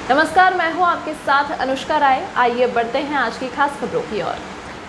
नमस्कार, मैं हूं आपके साथ अनुष्का राय। आइए बढ़ते हैं आज की खास खबरों की ओर।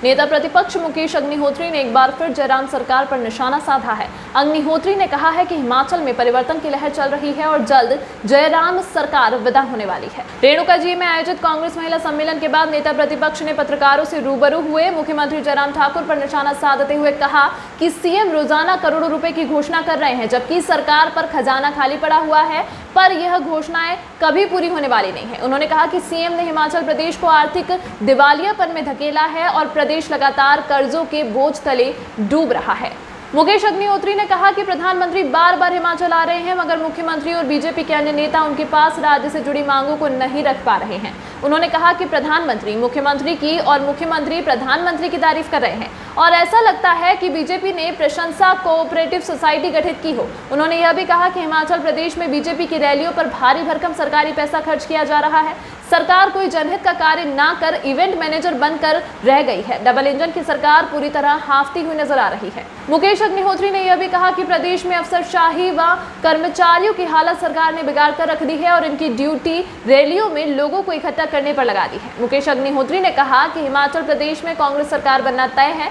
नेता प्रतिपक्ष मुकेश अग्निहोत्री ने एक बार फिर जयराम सरकार पर निशाना साधा है। अग्निहोत्री ने कहा है कि हिमाचल में परिवर्तन की लहर चल रही है और जल्द जयराम सरकार विदा होने वाली है। रेणुका जी में आयोजित कांग्रेस महिला सम्मेलन के बाद नेता प्रतिपक्ष ने पत्रकारों से रूबरू हुए। मुख्यमंत्री जयराम ठाकुर पर निशाना साधते हुए कहा कि सीएम रोजाना करोड़ों रुपए की घोषणा कर रहे हैं, जबकि सरकार पर खजाना खाली पड़ा हुआ है, पर यह घोषणाएं कभी पूरी होने वाली नहीं है। उन्होंने कहा कि सीएम ने हिमाचल प्रदेश को आर्थिक दिवालियापन में धकेला है और प्रदेश लगातार कर्जों के बोझ तले डूब रहा है। मुकेश अग्निहोत्री ने कहा कि प्रधानमंत्री बार बार हिमाचल आ रहे हैं, मगर मुख्यमंत्री और बीजेपी के अन्य नेता उनके पास राज्य से जुड़ी मांगों को नहीं रख पा रहे हैं। उन्होंने कहा कि प्रधानमंत्री मुख्यमंत्री की और मुख्यमंत्री प्रधानमंत्री की तारीफ कर रहे हैं और ऐसा लगता है कि बीजेपी ने प्रशंसा कोऑपरेटिव सोसाइटी गठित की हो। उन्होंने यह भी कहा कि हिमाचल प्रदेश में बीजेपी की रैलियों पर भारी भरकम सरकारी पैसा खर्च किया जा रहा है। सरकार कोई जनहित का कार्य ना कर इवेंट मैनेजर बनकर रह गई है। डबल इंजन की सरकार पूरी तरह हाफती हुई नजर आ रही है। मुकेश अग्निहोत्री ने यह भी कहा कि प्रदेश में अफसरशाही व कर्मचारियों की हालत सरकार ने बिगाड़ कर रख दी है और इनकी ड्यूटी रैलियों में लोगों को इकट्ठा करने पर लगा दी है। मुकेश अग्निहोत्री ने कहा कि हिमाचल प्रदेश में कांग्रेस सरकार बनना तय है।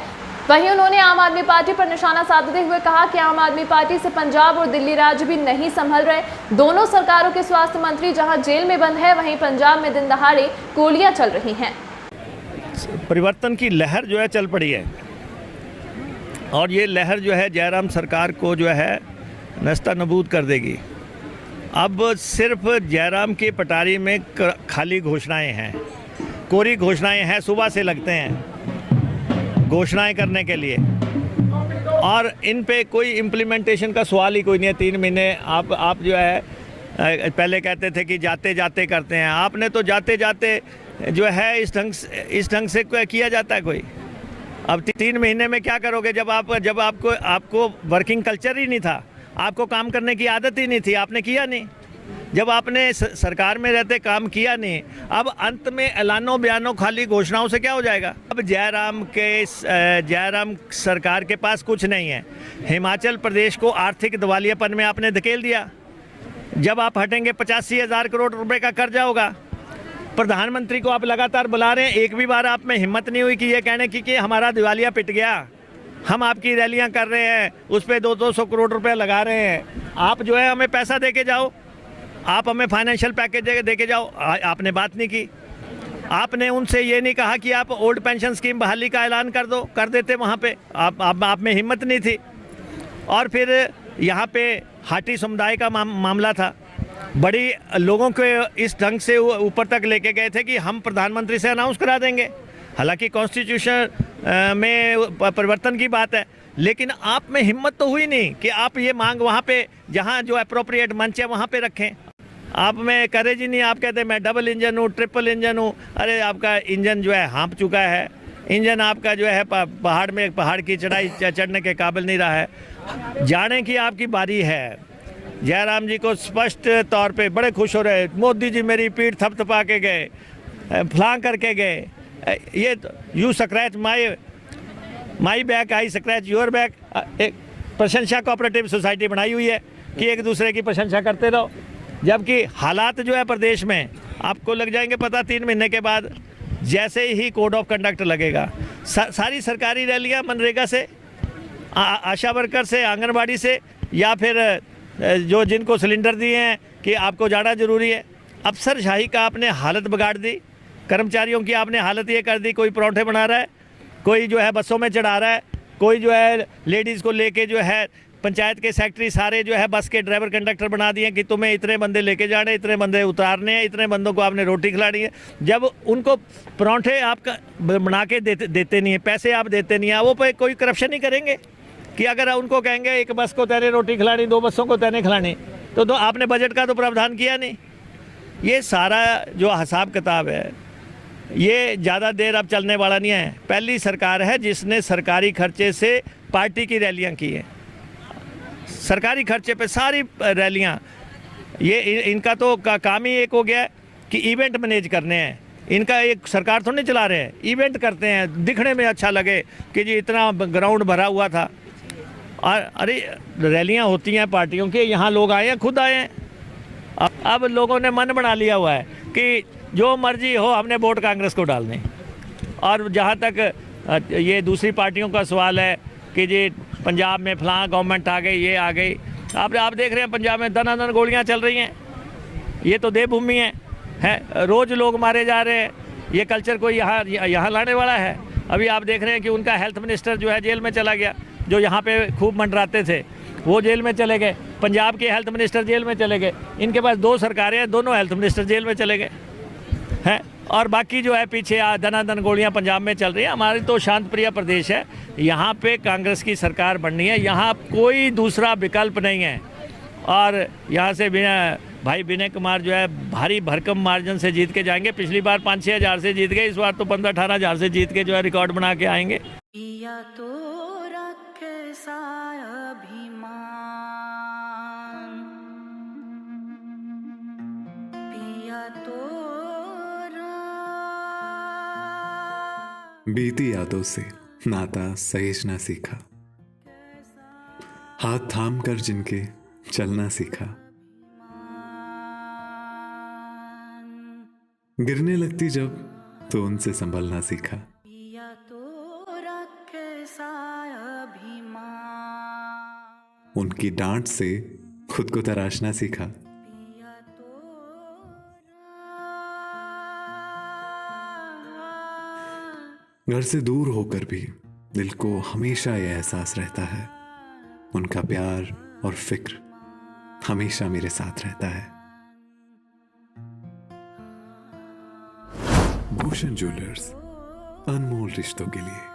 वहीं उन्होंने आम आदमी पार्टी पर निशाना साधते हुए कहा कि आम आदमी पार्टी से पंजाब और दिल्ली राज्य भी नहीं संभल रहे। दोनों सरकारों के स्वास्थ्य मंत्री जहां जेल में बंद है, वहीं पंजाब में दिन दहाड़े गोलियां चल रही हैं। परिवर्तन की लहर जो है चल पड़ी है और ये लहर जो है जयराम सरकार को जो है नस्ता नबूद कर देगी। अब सिर्फ जयराम की पटारी में खाली घोषणाएं हैं, कोरी घोषणाएं हैं, सुबह से लगते हैं घोषणाएं करने के लिए और इन पे कोई इम्प्लीमेंटेशन का सवाल ही कोई नहीं है। 3 महीने आप जो है पहले कहते थे कि जाते जाते करते हैं, आपने तो जाते जाते जो है इस ढंग से किया जाता है कोई। अब 3 महीने में क्या करोगे जब आपको वर्किंग कल्चर ही नहीं था, आपको काम करने की आदत ही नहीं थी, आपने किया नहीं। जब आपने सरकार में रहते काम किया नहीं, अब अंत में ऐलानों बयानों खाली घोषणाओं से क्या हो जाएगा। अब जयराम सरकार के पास कुछ नहीं है। हिमाचल प्रदेश को आर्थिक दिवालियापन में आपने धकेल दिया। जब आप हटेंगे 85,000 करोड़ रुपए का कर्जा होगा। प्रधानमंत्री को आप लगातार बुला रहे हैं, एक भी बार आप में हिम्मत नहीं हुई कि ये कहने की कि हमारा दिवालिया पिट गया, हम आपकी रैलियां कर रहे हैं, उस पर 200 करोड़ रुपए लगा रहे हैं, आप जो है हमें पैसा दे के जाओ, आप हमें फाइनेंशियल पैकेज दे के जाओ। आपने बात नहीं की। आपने उनसे ये नहीं कहा कि आप ओल्ड पेंशन स्कीम बहाली का ऐलान कर देते वहाँ पे। आप में हिम्मत नहीं थी। और फिर यहाँ पे हाटी समुदाय का मामला था, बड़ी लोगों को इस ढंग से ऊपर तक लेके गए थे कि हम प्रधानमंत्री से अनाउंस करा देंगे। हालांकि कॉन्स्टिट्यूशन में परिवर्तन की बात है, लेकिन आप में हिम्मत तो हुई नहीं कि आप ये मांग वहाँ पे जहाँ जो अप्रोप्रिएट मंच है वहाँ पे रखें। आप में करेज ही नहीं। आप कहते मैं डबल इंजन हूँ, ट्रिपल इंजन हूँ। अरे आपका इंजन जो है हाँप चुका है। इंजन आपका जो है पहाड़ की चढ़ाई चढ़ने के काबिल नहीं रहा है। जाने की आपकी बारी है। जयराम जी को स्पष्ट तौर पे बड़े खुश हो रहे, मोदी जी मेरी पीठ थपथपा के गए, फलां करके गए। ये you scratch my back, I scratch your back. एक प्रशंसा कोऑपरेटिव सोसाइटी बनाई हुई है कि एक दूसरे की प्रशंसा करते रहो, जबकि हालात जो है प्रदेश में आपको लग जाएंगे पता 3 महीने के बाद। जैसे ही कोड ऑफ कंडक्ट लगेगा, सारी सरकारी रैलियां मनरेगा से, आशा वर्कर से, आंगनबाड़ी से, या फिर जो जिनको सिलेंडर दिए हैं कि आपको जाना ज़रूरी है। अफसरशाही का आपने हालत बिगाड़ दी। कर्मचारियों की आपने हालत ये कर दी, कोई पराठे बना रहा है, कोई जो है बसों में चढ़ा रहा है, कोई जो है लेडीज़ को लेके जो है पंचायत के सेक्रेटरी सारे जो है बस के ड्राइवर कंडक्टर बना दिए कि तुम्हें इतने बंदे लेके जाने, इतने बंदे उतारने हैं, इतने बंदों को आपने रोटी खिलानी है। जब उनको पराठे आपका बना के देते नहीं है, पैसे आप देते नहीं हैं, वो पे कोई करप्शन नहीं करेंगे कि अगर उनको कहेंगे एक बस को तैने रोटी खिलानी, 2 बसों को तैने खिलानी, तो आपने बजट का तो प्रावधान किया नहीं। ये सारा जो हिसाब किताब है ये ज़्यादा देर अब चलने वाला नहीं है। पहली सरकार है जिसने सरकारी खर्चे से पार्टी की रैलियां की हैं, सरकारी खर्चे पे सारी रैलियां। ये इनका तो काम ही एक हो गया है कि इवेंट मैनेज करने हैं। इनका एक सरकार तो नहीं चला रहे हैं, इवेंट करते हैं, दिखने में अच्छा लगे कि जी इतना ग्राउंड भरा हुआ था। और अरे रैलियां होती हैं पार्टियों की, यहाँ लोग आए हैं, खुद आए हैं। अब लोगों ने मन बना लिया हुआ है कि जो मर्जी हो हमने वोट कांग्रेस को डालने। और जहाँ तक ये दूसरी पार्टियों का सवाल है कि जी पंजाब में फलां गवर्नमेंट आ गई, ये आ गई, आप देख रहे हैं पंजाब में दनादन गोलियां चल रही हैं। ये तो देवभूमि है, रोज़ लोग मारे जा रहे हैं। ये कल्चर कोई यहाँ लाने वाला है? अभी आप देख रहे हैं कि उनका हेल्थ मिनिस्टर जो है जेल में चला गया, जो यहाँ पे खूब मंडराते थे वो जेल में चले गए। पंजाब के हेल्थ मिनिस्टर जेल में चले गए। इनके पास 2 सरकारें हैं, दोनों हेल्थ मिनिस्टर जेल में चले गए हैं। और बाकी जो है पीछे दनादन गोलियां पंजाब में चल रही है। हमारी तो शांत प्रिय प्रदेश है, यहाँ पे कांग्रेस की सरकार बननी है, यहाँ कोई दूसरा विकल्प नहीं है। और यहाँ से भाई विनय कुमार जो है भारी भरकम मार्जिन से जीत के जाएंगे। पिछली बार 5-6 हज़ार से जीत गए, इस बार तो 15-18 हज़ार से जीत के जो है रिकॉर्ड बना के आएंगे। पिया तो रखे सा अभिमान, पिया तो बीती यादों से नाता सहेजना सीखा, हाथ थाम कर जिनके चलना सीखा, गिरने लगती जब तो उनसे संभलना सीखा। पिया तो रखे सा अभिमान, उनकी डांट से खुद को तराशना सीखा। पिया तो घर से दूर होकर भी दिल को हमेशा यह एहसास रहता है, उनका प्यार और फिक्र हमेशा मेरे साथ रहता है। भूषण ज्वेलर्स, अनमोल रिश्तों के लिए।